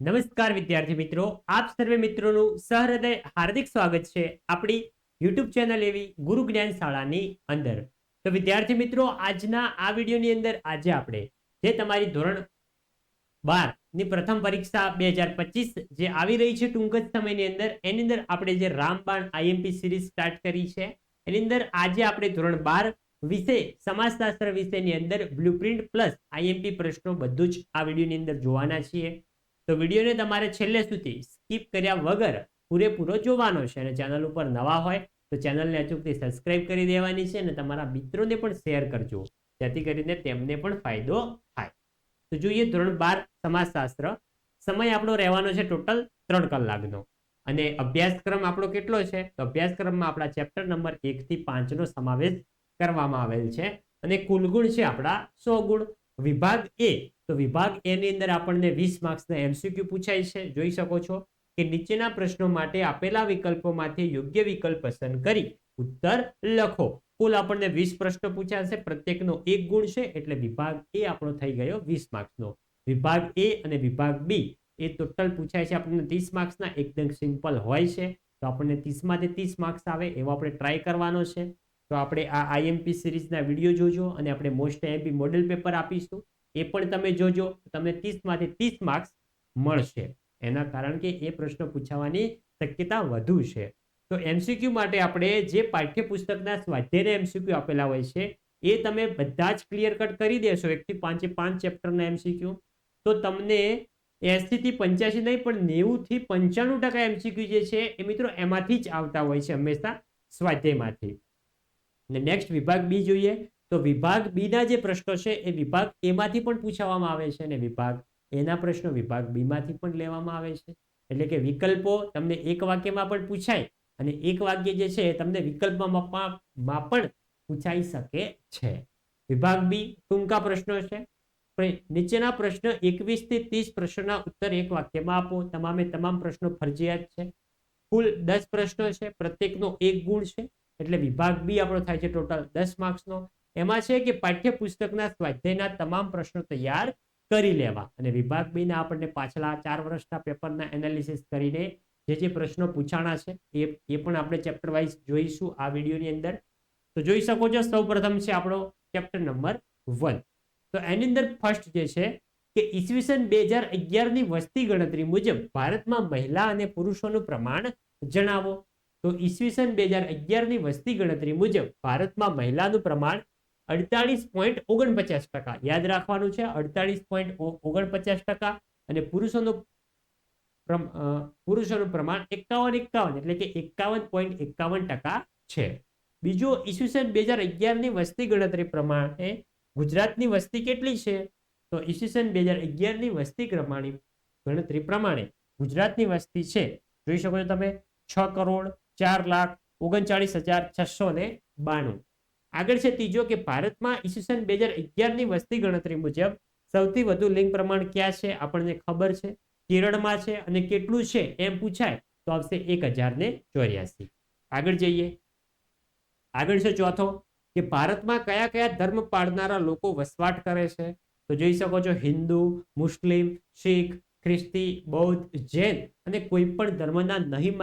નમસ્કાર વિદ્યાર્થી મિત્રો, આપ સર્વે મિત્રોનું સહૃદય હાર્દિક સ્વાગત છે આપણી યુટ્યુબ ચેનલ એવી ગુરુ જ્ઞાન શાળાની અંદર. તો વિદ્યાર્થી મિત્રો, આજના આ વિડીયોની અંદર આજે આપણે જે તમારી ધોરણ 12 ની પ્રથમ પરીક્ષા 2025 જે આવી રહી છે ટૂંક જ સમયની અંદર, એની અંદર આપણે જે રામબાણ આઈએમપી સિરીઝ સ્ટાર્ટ કરી છે, એની અંદર આજે આપણે ધોરણ 12 વિશે સમાજશાસ્ત્ર વિષયની અંદર બ્લુપ્રિન્ટ પ્લસ આઈએમપી પ્રશ્નો બધું જ આ વિડીયોની અંદર જોવાના છીએ. તો વિડીયોને તમારે છેલ્લે સુધી સ્કીપ કર્યા વગર પૂરેપૂરો જોવાનો છે અને ચેનલ ઉપર નવા હોય તો ચેનલને અચૂકથી સબસ્ક્રાઇબ કરી દેવાની છે અને તમારા મિત્રોને પણ શેર કરજો, જેથી કરીને તેમને પણ ફાયદો થાય. તો જોઈએ ધોરણ 12 સમાજશાસ્ત્ર. સમય આપણો રહેવાનો છે ટોટલ 3 કલાકનો અને અભ્યાસક્રમ આપણો કેટલો છે? તો અભ્યાસક્રમમાં આપણા ચેપ્ટર નંબર 1 થી 5 નો સમાવેશ કરવામાં આવેલ છે અને કુલ ગુણ છે આપણા 100 ગુણ. વિભાગ એ, તો વિભાગ એ ની અંદર આપણને 20 માર્ક્સના એમસીક્યુ પૂછાય છે. જોઈ શકો છો કે નીચેના પ્રશ્નો માટે આપેલા વિકલ્પોમાંથી યોગ્ય વિકલ્પ પસંદ કરી ઉત્તર લખો. કુલ આપણને 20 પ્રશ્નો પૂછાશે, પ્રત્યેકનો 1 ગુણ છે, એટલે વિભાગ એ આપણો થઈ ગયો 20 માર્ક્સનો. વિભાગ એ અને વિભાગ બી એ ટોટલ પૂછાય છે આપણને 30 માર્ક્સના. એકદમ સિમ્પલ હોય છે, તો આપણને 30 માંથી 30 માર્ક્સ આવે એવો આપણે ટ્રાય કરવાનો છે. તો આપણે આ આઈએમપી સિરીઝના વિડીયો જોજો અને આપણે મોસ્ટ આઈએમપી મોડેલ પેપર આપીશું, એ પણ તમે જોજો. તમને 30 માંથી 30 માર્ક્સ મળશે, એના કારણ કે એ પ્રશ્નો પૂછવાની શક્યતા વધુ છે. તો એમસીક્યુ માટે આપણે જે પાઠ્યપુસ્તકના સ્વાધ્યાયના એમસીક્યુ આપેલા હોય છે એ તમે બધા જ ક્લિયર કટ કરી દેશો, 1 થી 5 એ 5 ચેપ્ટરના એમસીક્યુ, તો તમને 80 થી 85 નહીં પણ 90 થી 95% એમસીક્યુ જે છે એ મિત્રો એમાંથી જ આવતા હોય છે, હંમેશા સ્વાધ્યાયમાંથી. નેક્સ્ટ વિભાગ બી જોઈએ. તો વિભાગ બી ના જે પ્રશ્નો છે એ વિભાગ એ માંથી પણ પૂછવામાં આવે છે અને વિભાગ એ ના પ્રશ્નો વિભાગ બી માંથી પણ લેવામાં આવે છે. એટલે કે વિકલ્પો તમને એક વાક્યમાં પણ પૂછાય અને એક વાક્ય જે છે તમને વિકલ્પમાં પણ પૂછાઈ શકે છે. વિભાગ બી ટૂંકા પ્રશ્નો છે. નીચેના પ્રશ્ન 21 થી 30 પ્રશ્નોના ઉત્તર એક વાક્યમાં આપો. તમામે તમામ પ્રશ્નો ફરજિયાત છે. કુલ 10 પ્રશ્નો છે, પ્રત્યેકનો 1 ગુણ છે, એટલે વિભાગ બી આપણો થાય છે ટોટલ 10 માર્ક્સનો. એમાં છે કે પાઠ્યપુસ્તકના સ્વાધ્યાયના તમામ પ્રશ્નો તૈયાર કરી લેવા અને વિભાગ બી ના આપણને પાછલા 4 વર્ષના પેપરના એનાલિસિસ કરીને જે પ્રશ્નો પૂછાણા છે એ પણ આપણે ચેપ્ટર વાઇઝ જોઈશું આ વિડીયોની અંદર. તો જોઈ શકો છો સૌપ્રથમ છે આપણો ચેપ્ટર નંબર 1. તો એની અંદર ફર્સ્ટ જે છે કે ઈસવીસન 2011 ની વસ્તી ગણતરી મુજબ ભારતમાં મહિલા અને પુરુષોનું પ્રમાણ જણાવો. તો ઈસવીસન 2011 ની વસ્તી ગણતરી મુજબ ભારતમાં મહિલાનું પ્રમાણ 48.49%. યાદ રાખવાનું છે 48.49% અને પુરુષોનું પ્રમાણ 51 એટલે કે 51.51% છે. બીજો, ઈસવીસન 2011 ની વસ્તી ગણતરી પ્રમાણે ગુજરાતની વસ્તી કેટલી છે? તો ઈસવીસન 2011 ની વસ્તી ગણતરી પ્રમાણે ગુજરાતની વસ્તી છે, જોઈ શકો છો તમે, 6,04,39,692. આગળ છે ત્રીજો કે ભારતમાં ઈસવીસન 2011 ની વસ્તી ગણતરી મુજબ સૌથી વધુ લિંગ પ્રમાણ ક્યાં છે? આપણને ખબર છે, કેરળમાં છે. અને કેટલું છે એમ પૂછાય તો આવશે 1084. આગળ જઈએ. આગળ છે ચોથો કે ભારતમાં કયા કયા ધર્મ પાળનારા લોકો વસવાટ કરે છે? તો જોઈ શકો છો હિન્દુ, મુસ્લિમ, શીખ, ખ્રિસ્તી, બૌદ્ધ, જૈન અને કોઈ પણ ધર્મના નહીં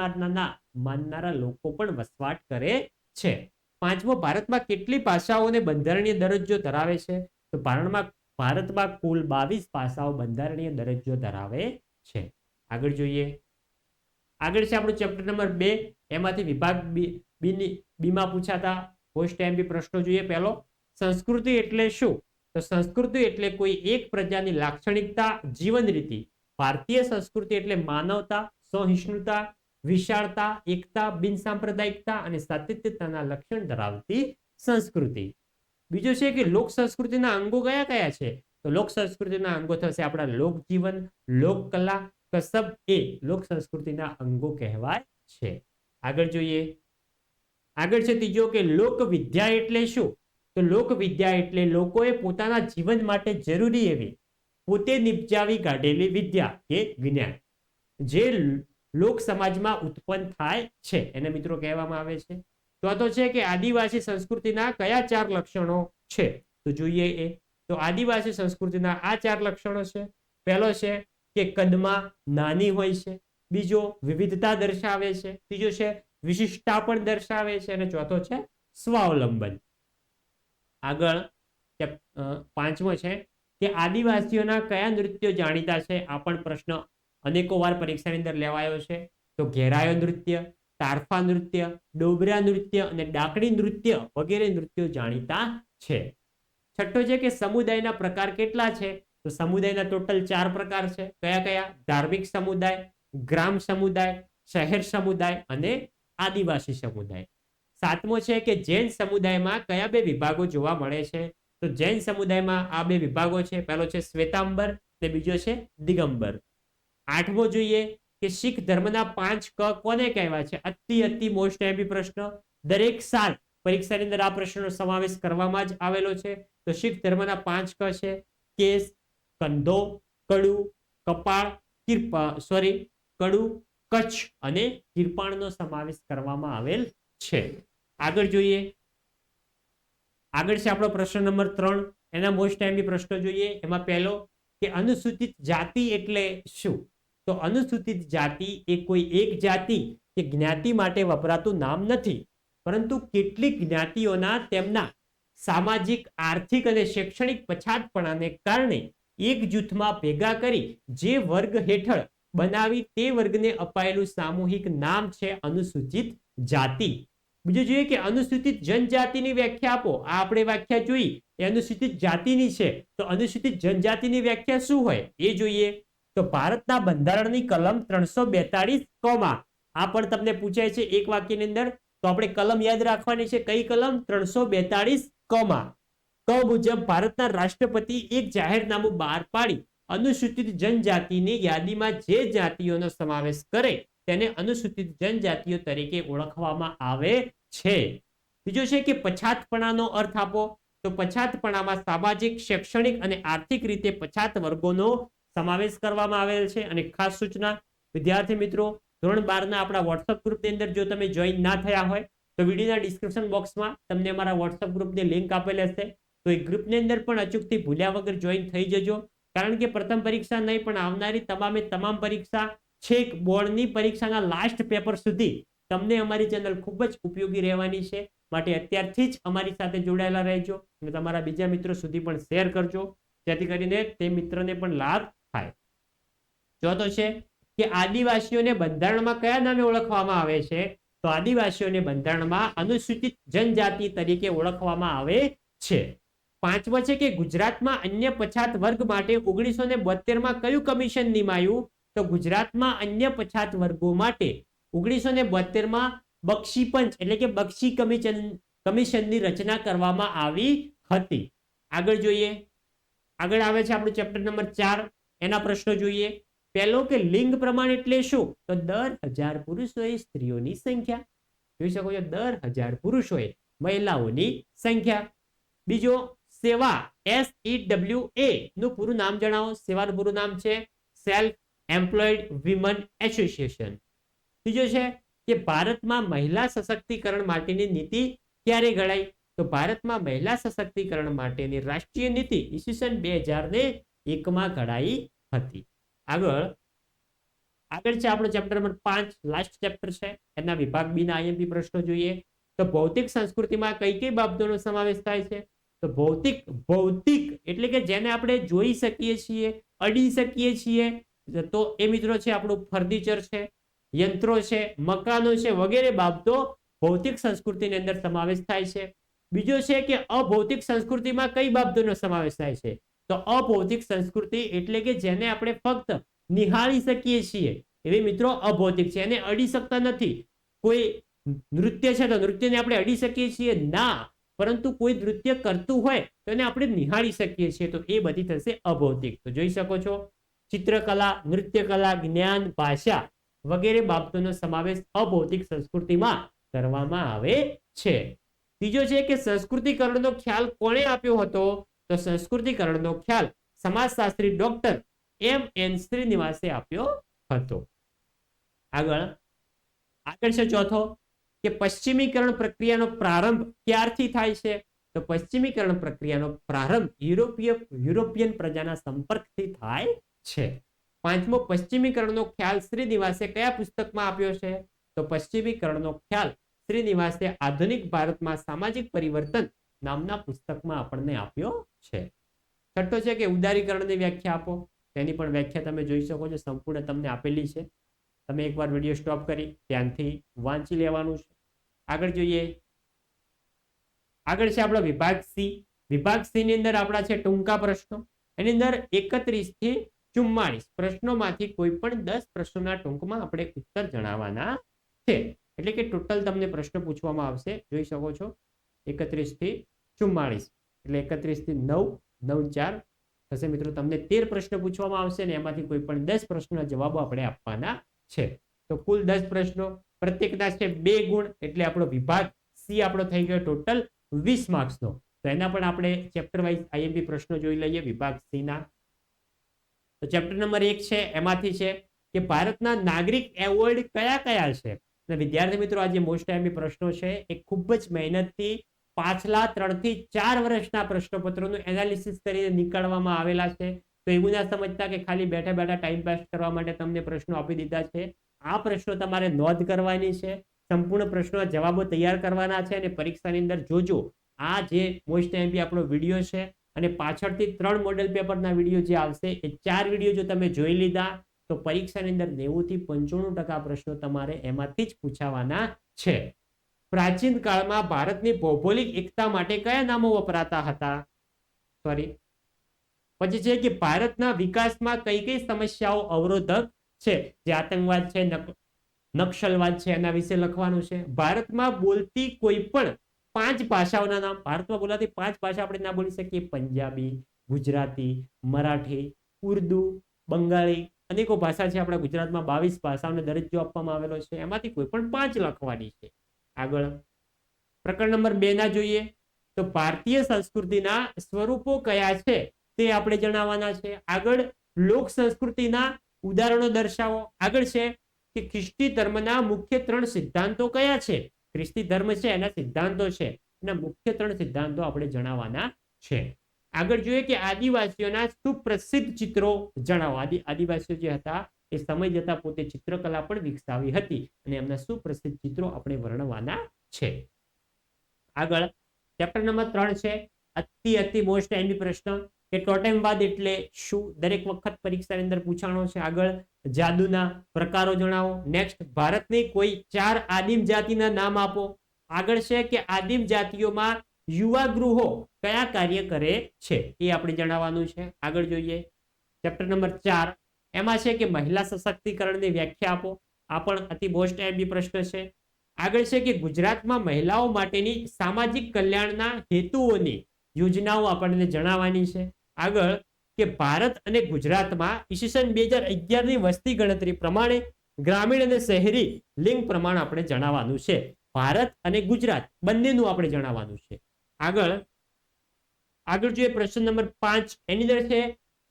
માનનારા લોકો પણ વસવાટ કરે છે. પાંચમો, ભારતમાં કેટલી ભાષાઓને બંધારણીય દરજ્જો ધરાવે છે? તો ભારતમાં કુલ 22 ભાષાઓ બંધારણીય દરજ્જો ધરાવે છે. આગળ જોઈએ. આગળ છે આપણું ચેપ્ટર નંબર 2. એમાંથી વિભાગ બીમાં પૂછાતા પોસ્ટ એમપી પ્રશ્નો જોઈએ. પહેલો, સંસ્કૃતિ એટલે શું? તો સંસ્કૃતિ એટલે કોઈ એક પ્રજાની લાક્ષણિકતા, જીવન રીતિ. ભારતીય સંસ્કૃતિ એટલે માનવતા, સહિષ્ણુતા, વિશાળતા, એકતા, બિનસાંપ્રદાયિકતા અને સાતત્યતાના લક્ષણ ધરાવતી સંસ્કૃતિ. બીજો છે કે લોક સંસ્કૃતિના અંગો કયા કયા છે? તો લોક સંસ્કૃતિના અંગો થશે આપણા લોકજીવન, લોકકલા, કસબ એ લોક સંસ્કૃતિના અંગો કહેવાય છે. આગળ જોઈએ. આગળ છે ત્રીજો કે લોક વિદ્યા એટલે શું? તો લોક વિદ્યા એટલે લોકોએ પોતાના જીવન માટે જરૂરી એવી પોતે નિપજાવી કાઢેલી વિદ્યા કે જ્ઞાન જે લોક સમાજમાં ઉત્પન્ન થાય છે એને મિત્રો કહેવામાં આવે છે. ચોથો છે કે આદિવાસી સંસ્કૃતિના કયા 4 લક્ષણો છે? તો જોઈએ એ. તો આદિવાસી સંસ્કૃતિના આ 4 લક્ષણો છે. પહેલો છે કે કદમાં નાની હોય છે, બીજો વિવિધતા દર્શાવે છે, ત્રીજો છે વિશિષ્ટતા પણ દર્શાવે છે અને ચોથો છે સ્વાવલંબન. આગળ પાંચમો છે કે આદિવાસીઓના કયા નૃત્યો જાણીતા છે? આ પણ પ્રશ્ન અનેકો વાર પરીક્ષાની અંદર લેવાયો છે. તો ઘેરાયો નૃત્ય, તારફા નૃત્ય, ડોબરા નૃત્ય અને ડાકડી નૃત્ય વગેરે નૃત્યો જાણીતા છે. છઠ્ઠો છે કે સમુદાયના પ્રકાર કેટલા છે? તો સમુદાયના ટોટલ 4 પ્રકાર છે. કયા કયા? ધાર્મિક સમુદાય, ગ્રામ સમુદાય, શહેર સમુદાય અને આદિવાસી સમુદાય. સાતમો છે કે જૈન સમુદાયમાં કયા 2 વિભાગો જોવા મળે છે? તો જૈન સમુદાયમાં આ 2 વિભાગો છે. પહેલો છે શ્વેતાંબર અને બીજો છે દિગંબર. આઠમો જોઈએ કે શીખ ધર્મના 5 ક કોને કહેવાય છે? અતિ મોસ્ટ એમ્પી પ્રશ્ન. દરેક સાલ પરીક્ષાની અંદર આ પ્રશ્નનો સમાવેશ કરવામાં જ આવેલો છે. તો શીખ ધર્મના 5 ક છે કેસ, કંધો, કડું, કપાળ, કડું, કચ્છ અને કિરપાણનો સમાવેશ કરવામાં આવેલ છે. આગળ જોઈએ. આગળ છે આપણો પ્રશ્ન નંબર 3. એના મોસ્ટ એમ્પી પ્રશ્નો જોઈએ. એમાં પહેલો કે અનુસૂચિત જાતિ એટલે શું? તો અનુસૂચિત જાતિ એ કોઈ એક જાતિ કે જ્ઞાતિ માટે વપરાતું નામ નથી, પરંતુ કેટલીક જ્ઞાતિઓના તેમના સામાજિક, આર્થિક અને શૈક્ષણિક પછાતપણાને કારણે એક જૂથમાં ભેગા કરી જે વર્ગ હેઠળ બનાવી તે વર્ગને અપાયેલું સામૂહિક નામ છે અનુસૂચિત જાતિ. બીજું જોઈએ કે અનુસૂચિત જનજાતિની વ્યાખ્યા આપો. આ આપણે વ્યાખ્યા જોઈ એ અનુસૂચિત જાતિની છે. તો અનુસૂચિત જનજાતિની વ્યાખ્યા શું હોય એ જોઈએ. તો ભારતના બંધારણની કલમ 342 કોમાં આ પણ તમને પૂછાય છે એક વાક્યની અંદર. તો આપણે કલમ યાદ રાખવાની છે. કઈ કલમ? 342 કોમાં. ક મુજબ ભારતના રાષ્ટ્રપતિ એક જાહેરનામું બહાર પાડી અનુસૂચિત જનજાતિની યાદીમાં જે જાતિઓનો સમાવેશ કરે તેને અનુસૂચિત જનજાતિઓ તરીકે ઓળખવામાં આવે છે. બીજો છે કે પછાતપણાનો અર્થ આપો. તો પછાતપણામાં સામાજિક, શૈક્ષણિક અને આર્થિક રીતે પછાત વર્ગોનો સમાવેશ કરવામાં આવેલ છે. અને ખાસ સૂચના વિદ્યાર્થી મિત્રો, ધોરણ 12 ના આપણા વોટ્સઅપ ગ્રુપની અંદર જો તમે જોઈન ના થયા હોય તો વિડીયોના ડિસ્ક્રિપ્શન બોક્સમાં તમને અમારા વોટ્સઅપ ગ્રુપની લિંક આપેલ હશે. તો એ ગ્રુપની અંદર પણ અચૂકથી ભૂલ્યા વગર જોઈન થઈ જજો. કારણ કે પ્રથમ પરીક્ષા નહીં પણ આવનારી તમામ પરીક્ષા છેક બોર્ડની પરીક્ષાના લાસ્ટ પેપર સુધી તમને અમારી ચેનલ ખૂબ જ ઉપયોગી રહેવાની છે. માટે અત્યારથી જ અમારી સાથે જોડાયેલા રહેજો અને તમારા બીજા મિત્રો સુધી પણ શેર કરજો, જેથી કરીને તે મિત્રને પણ લાભ થાય. ચોથો છે કે આદિવાસીઓને બંધારણમાં કયા નામે ઓળખવામાં આવે છે? તો આદિવાસીઓને બંધારણમાં અનુસૂચિત જનજાતિ તરીકે ઓળખવામાં આવે છે. પાંચમો છે કે ગુજરાતમાં અન્ય પછાત વર્ગ માટે 1972 કયું કમિશન નિમાયું? તો ગુજરાતમાં અન્ય પછાત વર્ગો માટે 1972 બક્ષી પંચ એટલે કે બક્ષી કમિશનની રચના કરવામાં આવી હતી. આગળ જોઈએ. આગળ આવે છે આપણું ચેપ્ટર નંબર 4. એના પ્રશ્નો જોઈએ. પહેલો કે લિંગ પ્રમાણ એટલે શું? તો દર 1000 પુરુષોએ સ્ત્રીઓની સંખ્યા. જોઈ શકો છો, દર 1000 પુરુષોએ મહિલાઓની સંખ્યા. બીજો સેવા, SEWA નું પૂરું નામ જણાવો. સેવાનું પૂરું નામ છે સેલ્ફ એમ્પ્લોયડ વિમન એસોસિએશન. ત્રીજો છે કે ભારતમાં મહિલા સશક્તિકરણ માટેની નીતિ ક્યારે ઘડાઈ? તો ભારતમાં મહિલા સશક્તિકરણ માટેની રાષ્ટ્રીય નીતિ ઈસવીસન 2001 માં ઘડાઈ હતી. આગળ છે આપણો ચેપ્ટર નંબર 5, લાસ્ટ ચેપ્ટર છે. એના વિભાગ બી ના IMP પ્રશ્નો જોઈએ. તો ભૌતિક સંસ્કૃતિમાં કઈ કઈ બાબતોનો સમાવેશ થાય છે? તો ભૌતિક એટલે કે જેને આપણે જોઈ શકીએ છીએ, અડી શકીએ છીએ, તો એ મિત્રો છે આપણું ફર્નિચર છે, યંત્રો છે, મકાનો છે વગેરે બાબતો ભૌતિક સંસ્કૃતિની અંદર સમાવેશ થાય છે. બીજો છે કે અભૌતિક સંસ્કૃતિમાં કઈ બાબતોનો સમાવેશ થાય છે? તો અભૌતિક સંસ્કૃતિ એટલે કે જેને આપણે ફક્ત નિહાળી શકીએ છીએ એવી મિત્રો અભૌતિક છે. એને અડી શકતા નથી. કોઈ નૃત્ય છે તો નૃત્યને આપણે અડી શકીએ છીએ? ના. પરંતુ કોઈ નૃત્ય કરતું હોય તો એને આપણે નિહાળી શકીએ છીએ, તો એ બધી થશે અભૌતિક. તો જોઈ શકો છો ચિત્રકલા, નૃત્યકલા, જ્ઞાન, ભાષા વગેરે બાબતોનો સમાવેશ અભૌતિક સંસ્કૃતિમાં કરવામાં આવે છે. ત્રીજો છે કે સંસ્કૃતિકરણનો ખ્યાલ કોણે આપ્યો હતો? તો સંસ્કૃતિકરણનો ખ્યાલ સમાજશાસ્ત્રી ડોક્ટર MN શ્રીનિવાસે આપ્યો હતો. આગળ છે ચોથો કે પશ્ચિમીકરણ પ્રક્રિયાનો પ્રારંભ ક્યારથી થાય છે? તો પશ્ચિમીકરણ પ્રક્રિયાનો પ્રારંભ યુરોપિયન પ્રજાના સંપર્કથી થાય છે. પાંચમો, પશ્ચિમીકરણનો ખ્યાલ શ્રીનિવાસે કયા પુસ્તકમાં આપ્યો છે? તો પશ્ચિમીકરણનો ખ્યાલ શ્રીનિવાસે આધુનિક ભારતમાં સામાજિક પરિવર્તન નામના પુસ્તકમાં આપણને આપ્યો છે. છઠ્ઠો છે કે ઉદારીકરણની વ્યાખ્યા આપો. તેની પણ વ્યાખ્યા તમે જોઈ શકો છો, સંપૂર્ણ તમને આપેલી છે. તમે એકવાર વિડીયો સ્ટોપ કરી ધ્યાનથી વાંચી લેવાનું છે. આગળ જોઈએ. આગળ છે આપણો વિભાગ સી. વિભાગ સી ની અંદર આપણા છે ટૂંકા પ્રશ્નો. એની અંદર 31 થી 44 પ્રશ્નોમાંથી કોઈ પણ 10 પ્રશ્નોના ટૂંકમાં આપણે ઉત્તર જણાવવાના છે. એટલે કે ટોટલ તમને પ્રશ્ન પૂછવામાં આવશે, જોઈ શકો છો 31 થી 44 એટલે 31 થી 9 9 4 થશે મિત્રો. તમને 13 પ્રશ્ન પૂછવામાં આવશે અને એમાંથી કોઈ પણ 10 પ્રશ્નોના જવાબો આપણે આપવાના છે. તો કુલ 10 પ્રશ્નો, પ્રત્યેકના છે 2 ગુણ, એટલે આપણો વિભાગ સી આપણો થઈ ગયો ટોટલ 20 માર્ક્સનો. તો એના પણ આપણે ચેપ્ટર વાઇઝ આઈએમપી પ્રશ્નો જોઈ લઈએ વિભાગ સી ના. તો ચેપ્ટર નંબર 1 છે, એમાંથી છે કે ભારતના નાગરિક એવોર્ડ કયા કયા છે. અને વિદ્યાર્થી મિત્રો આ જે મોસ્ટ આઈએમપી પ્રશ્નો છે એ ખૂબ જ મહેનતથી પાછલા 3 થી 4 વર્ષના પ્રશ્નપત્રોનું એનાલિસિસ કરીને નીકાળવામાં આવેલા છે. તો એવું ના સમજતા કે ખાલી બેઠા બેઠા ટાઈમ પાસ કરવા માટે તમને પ્રશ્નો આપી દીધા છે. આ પ્રશ્નો તમારે નોંધ કરવાની છે, સંપૂર્ણ પ્રશ્નોના જવાબો તૈયાર કરવાના છે અને પરીક્ષાની અંદર જોજો આ જે મોસ્ટ આઈએમપી આપણો વિડીયો છે અને પાછળથી 3 મોડેલ પેપરના વિડીયો જે આવશે એ 4 વિડીયો જો તમે જોઈ લીધા તો પરીક્ષાની અંદર 90 થી 95% પ્રશ્નો તમારે એમાંથી જ પૂછાવાના છે. પ્રાચીન કાળમાં ભારતની ભૌગોલિક એકતા માટે કયા નામો વપરાતા હતા? પછી છે કે ભારતના વિકાસમાં કઈ કઈ સમસ્યાઓ અવરોધક છે? જે આતંકવાદ છે, નક્સલવાદ છે, એના વિશે લખવાનું છે. ભારતમાં બોલતી કોઈ પણ 5 ભાષાઓના નામ. ભારતમાં બોલાતી 5 ભાષા આપણે ના બોલી શકીએ. પંજાબી, ગુજરાતી, મરાઠી, ઉર્દુ, બંગાળી, અનેકો ભાષા છે. આપણા ગુજરાતમાં 22 ભાષાઓનો દરજ્જો આપવામાં આવેલો છે, એમાંથી કોઈ પણ 5 લખવાની છે. આગળ પ્રકરણ નંબર 2 ના જોઈએ તો ભારતીય સંસ્કૃતિના સ્વરૂપો કયા છે તે આપણે જણાવવાના છે. આગળ લોક સંસ્કૃતિના ઉદાહરણો દર્શાવો. આગળ છે કે ખ્રિસ્તી ધર્મના મુખ્ય 3 સિદ્ધાંતો કયા છે? ખ્રિસ્તી ધર્મ છે એના સિદ્ધાંતો છે, એના મુખ્ય 3 સિદ્ધાંતો આપણે જણાવવાના છે. આગળ જોઈએ કે આદિવાસીઓના સુપ્રસિદ્ધ ચિત્રો જણાવો. આદિવાસીઓ જે હતા એ સમય જતા પોતે ચિત્રકલા પણ વિકસાવી હતી અને એમના સુપ્રસિદ્ધ ચિત્રો આપણે વર્ણવાના છે. આગળ ચેપ્ટર નંબર 3 છે અતિ મોસ્ટ આઈએમપી પ્રશ્ન કે ટોટેમવાદ એટલે શું? દરેક વખત પરીક્ષાની અંદર પૂછાણો છે. આગળ જાદુના પ્રકારો જણાવો. નેક્સ્ટ ભારતની કોઈ 4 આદિમ જાતિના નામ આપો. આગળ છે કે આદિમ જાતિઓમાં યુવા ગૃહો કયા કાર્ય કરે છે એ આપણે જણાવવાનું છે. આગળ જોઈએ ચેપ્ટર નંબર 4, એમાં છે કે મહિલા સશક્તિકરણની વ્યાખ્યા આપો. આ પણ અતિ મોસ્ટ આઈએમપી પ્રશ્ન છે. આગળ છે કે ગુજરાતમાં મહિલાઓ માટેની સામાજિક કલ્યાણના હેતુઓની યોજનાઓ આપણને જણાવવાની છે. આગળ કે ભારત અને ગુજરાતમાં ઈસવીસન 2011 ની વસ્તી ગણતરી પ્રમાણે ગ્રામીણ અને શહેરી લિંગ પ્રમાણ આપણે જણાવવાનું છે. ભારત અને ગુજરાત બંનેનું આપણે જણાવવાનું છે. આગળ જોઈએ પ્રશ્ન નંબર 5, એની અંદર છે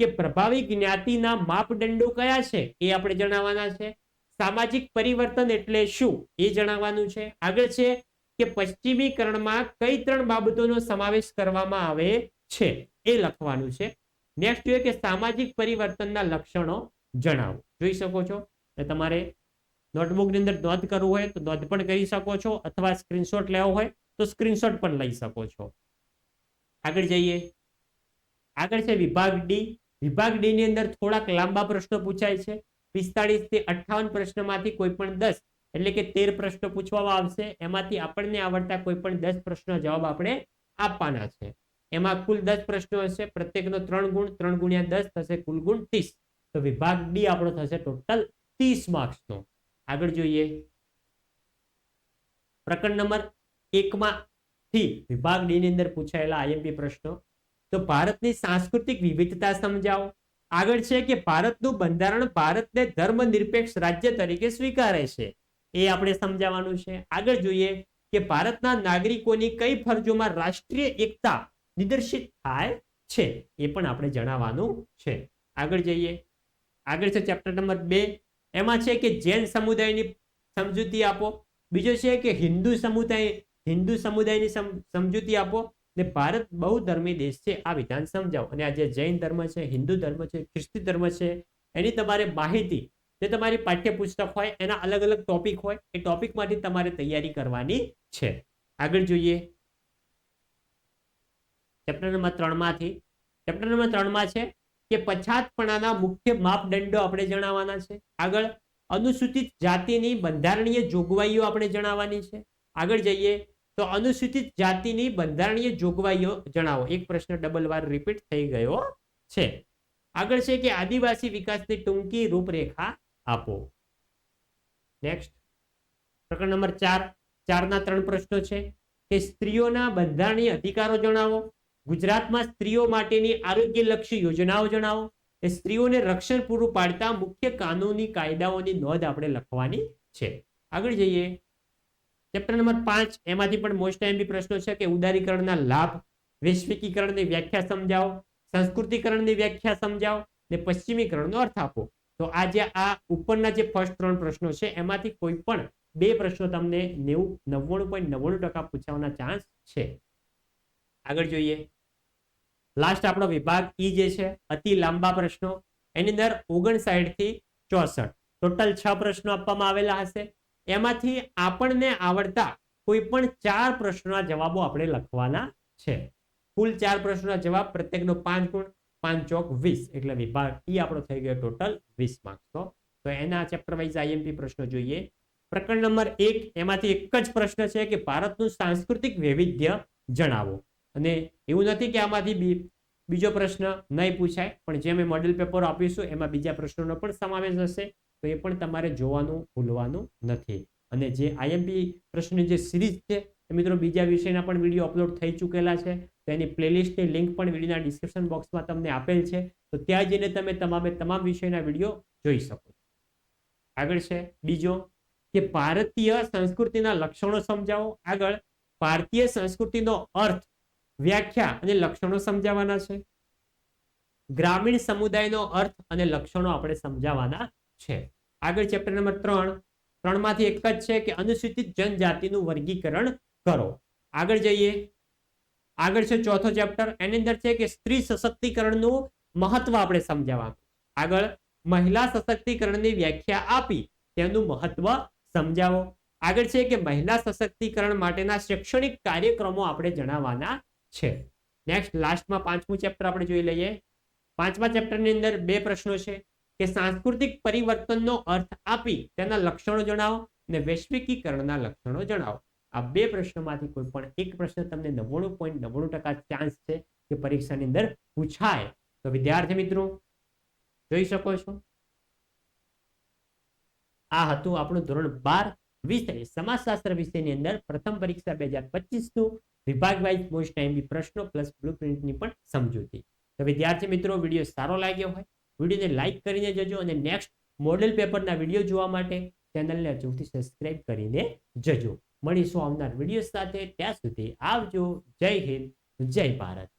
કે પ્રભાવી જ્ઞાતિના માપદંડો કયા છે એ આપણે જણાવવાના છે. સામાજિક પરિવર્તન એટલે શું એ જણાવવાનું છે. આગળ છે કે પશ્ચિમીકરણમાં કઈ 3 બાબતોનો સમાવેશ કરવામાં આવે છે એ લખવાનું છે. નેક્સ્ટ જોઈએ કે સામાજિક પરિવર્તનના લક્ષણો જણાવો. જોઈ શકો છો. તમારે નોટબુકની અંદર નોંધ કરવું હોય તો નોંધ પણ કરી શકો છો અથવા સ્ક્રીનશોટ લેવો હોય તો સ્ક્રીનશોટ પણ લઈ શકો છો. આગળ જઈએ. આગળ છે વિભાગ ડી. વિભાગ ડી ની અંદર થોડાક લાંબા પ્રશ્નો પૂછાય છે. 45 થી 58 પ્રશ્નોમાંથી કોઈ પણ 10 એટલે કે 13 પ્રશ્નો પૂછવામાં આવશે. એમાંથી આપણને આવડતા કોઈ પણ 10 પ્રશ્નો જવાબ આપણે આપવાના છે. એમાં કુલ 10 પ્રશ્નો હશે, પ્રત્યેકનો 3 ગુણ, 3 ગુણ્યા 10 થશે કુલ ગુણ 30. તો વિભાગ ડી આપણો થશે ટોટલ 30 માર્ક્સનો. આગળ જોઈએ પ્રકરણ નંબર 1 માંથી વિભાગ ડી ની અંદર પૂછાયેલા આઈએમપી પ્રશ્નો. તો ભારતની સાંસ્કૃતિક વિવિધતા સમજાવો. આગળ છે કે ભારતનું બંધારણ ભારતને ધર્મનિરપેક્ષ રાજ્ય તરીકે સ્વીકારે છે, એ આપણે સમજાવવાનું છે. આગળ જોઈએ કે ભારતના નાગરિકોની કઈ ફરજોમાં રાષ્ટ્રીય એકતા નિદર્શિત થાય છે એ પણ આપણે જણાવવાનું છે. આગળ જઈએ. આગળ છે ચેપ્ટર નંબર 2, એમાં છે કે જૈન સમુદાયની સમજૂતી આપો. બીજો છે કે હિન્દુ સમુદાયની સમજૂતી આપો ને ભારત બહુધર્મી દેશ છે આ વિધાન સમજાવો. અને આ જે જૈન ધર્મ છે, હિન્દુ ધર્મ છે, ખ્રિસ્તી ધર્મ છે, એની તમારે માહિતી જે તમારી પાઠ્યપુસ્તક હોય એના અલગ અલગ ટોપિક હોય એ ટોપિકમાંથી તમારે તૈયારી કરવાની છે. આગળ જોઈએ ચેપ્ટર નંબર 3 માંથી. ચેપ્ટર નંબર 3 માં છે કે પછાતપણાના મુખ્ય માપદંડો આપણે જણાવવાના છે. આગળ અનુસૂચિત જાતિની બંધારણીય જોગવાઈઓ આપણે જણાવવાની છે. આગળ જઈએ તો અનુસૂચિત જાતિની બંધારણીય જોગવાઈઓ જણાવો. એક પ્રશ્ન ડબલ વાર રિપીટ થઈ ગયો છે. આગળ છે કે આદિવાસી વિકાસની ટૂંકી રૂપરેખા આપો. નેક્સ્ટ પ્રકરણ નંબર 4. 4 ના 3 પ્રશ્નો છે કે સ્ત્રીઓના બંધારણીય અધિકારો જણાવો. ગુજરાતમાં સ્ત્રીઓ માટેની આરોગ્યલક્ષી યોજનાઓ જણાવો. એ સ્ત્રીઓને રક્ષણ પૂરું પાડતા મુખ્ય કાનૂની કાયદાઓની નોંધ આપણે લખવાની છે. આગળ જઈએ ચેપ્ટર નંબર 5. એમાંથી પણ મોસ્ટ એમપી પ્રશ્નો છે કે ઉદારીકરણના લાભ, વૈશ્વિકીકરણની વ્યાખ્યા સમજાવો, સંસ્કૃતિકરણની વ્યાખ્યા સમજાવો ને પશ્ચિમીકરણનો અર્થ આપો. તો આ ઉપરના જે ફર્સ્ટ 3 પ્રશ્નો છે એમાંથી કોઈ પણ 2 પ્રશ્નો તમને 99.99% પૂછવાના ચાન્સ છે. આગળ જોઈએ લાસ્ટ આપણો વિભાગ ઈ જે છે અતિ લાંબા પ્રશ્નો. એની અંદર 59 થી 64 ટોટલ 6 પ્રશ્નો આપવામાં આવેલા હશે. એમાંથી આપણને આવડતા કોઈ પણ 4 પ્રશ્નોના જવાબો આપણે લખવાના છે. કુલ 4 પ્રશ્નોના જવાબ, પ્રત્યેકનો 5 ગુણ, 5 ચોક 20 એટલે વિભાગ ઈ આપણો થઈ ગયો ટોટલ 20 માર્ક્સનો. તો એના ચેપ્ટર વાઇઝ આઈએમપી પ્રશ્નો જોઈએ. પ્રકરણ નંબર 1 એમાંથી એક જ પ્રશ્ન છે કે ભારતનું સાંસ્કૃતિક વૈવિધ્ય જણાવો. અને એવું નથી કે આમાંથી બીજો પ્રશ્ન નહીં પૂછાય, પણ જે મેં મોડેલ પેપર આપીશું એમાં બીજા પ્રશ્નોનો પણ સમાવેશ હશે. તો એ પણ તમારે જોવાનું ભૂલવાનું નથી. અને જે આઈએમપી પ્રશ્નની જે સિરીઝ છે એ મિત્રો બીજા વિષયના પણ વિડીયો અપલોડ થઈ ચૂકેલા છે. તો એની પ્લેલિસ્ટની લિંક પણ વિડીયોના ડિસ્ક્રિપ્શન બોક્સમાં તમને આપેલ છે. તો ત્યાં જઈને તમે તમામ વિષયના વિડીયો જોઈ શકો. આગળ છે બીજો કે ભારતીય સંસ્કૃતિના લક્ષણો સમજાવો. આગળ ભારતીય સંસ્કૃતિનો અર્થ, વ્યાખ્યા અને લક્ષણો સમજાવવાના છે. ગ્રામીણ સમુદાયનો અર્થ અને લક્ષણો આપણે સમજાવવાના છે. આગળ ચેપ્ટર નંબર 3 માંથી એક જ છે કે અનુસૂચિત જનજાતિનું વર્ગીકરણ કરો. આગળ જઈએ આગળ છે ચોથો ચેપ્ટર. એની અંદર છે કે સ્ત્રી સશક્તિકરણનું મહત્વ આપણે સમજાવવાનું. આગળ મહિલા સશક્તિકરણની વ્યાખ્યા આપી તેનું મહત્વ સમજાવો. આગળ છે કે મહિલા સશક્તિકરણ માટેના શૈક્ષણિક કાર્યક્રમો આપણે જણાવવાના છે. નેક્સ્ટ લાસ્ટમાં 5મું ચેપ્ટર આપણે જોઈ લઈએ. 5મા ચેપ્ટરની અંદર 2 પ્રશ્નો છે કે સાંસ્કૃતિક પરિવર્તનનો અર્થ આપી તેના લક્ષણો જણાવો અને વૈશ્વિકીકરણના લક્ષણો જણાવો. આ 2 પ્રશ્નોમાંથી કોઈ પણ એક પ્રશ્ન તમને 99.99% ચાન્સ છે કે પરીક્ષાની અંદર પૂછાય. તો વિદ્યાર્થી મિત્રો જોઈ શકો છો આ હતું આપણું ધોરણ 12 વિષય સમાજશાસ્ત્ર વિષયની અંદર પ્રથમ પરીક્ષા 2025 નું વિભાગ વાઇઝ મોસ્ટ એમપી પ્રશ્નો પ્લસ બ્લુપ્રિન્ટની પણ સમજૂતી. તો વિદ્યાર્થી મિત્રો વિડીયો સારો લાગ્યો હોય વિડીયોને લાઈક કરીને જજો અને નેક્સ્ટ મોડેલ પેપરના વિડીયો જોવા માટે ચેનલને અચૂકથી સબસ્ક્રાઇબ કરીને જજો. મળીશું આવનાર વિડીયો સાથે. ત્યાં સુધી આવજો. જય હિન્દ, જય ભારત.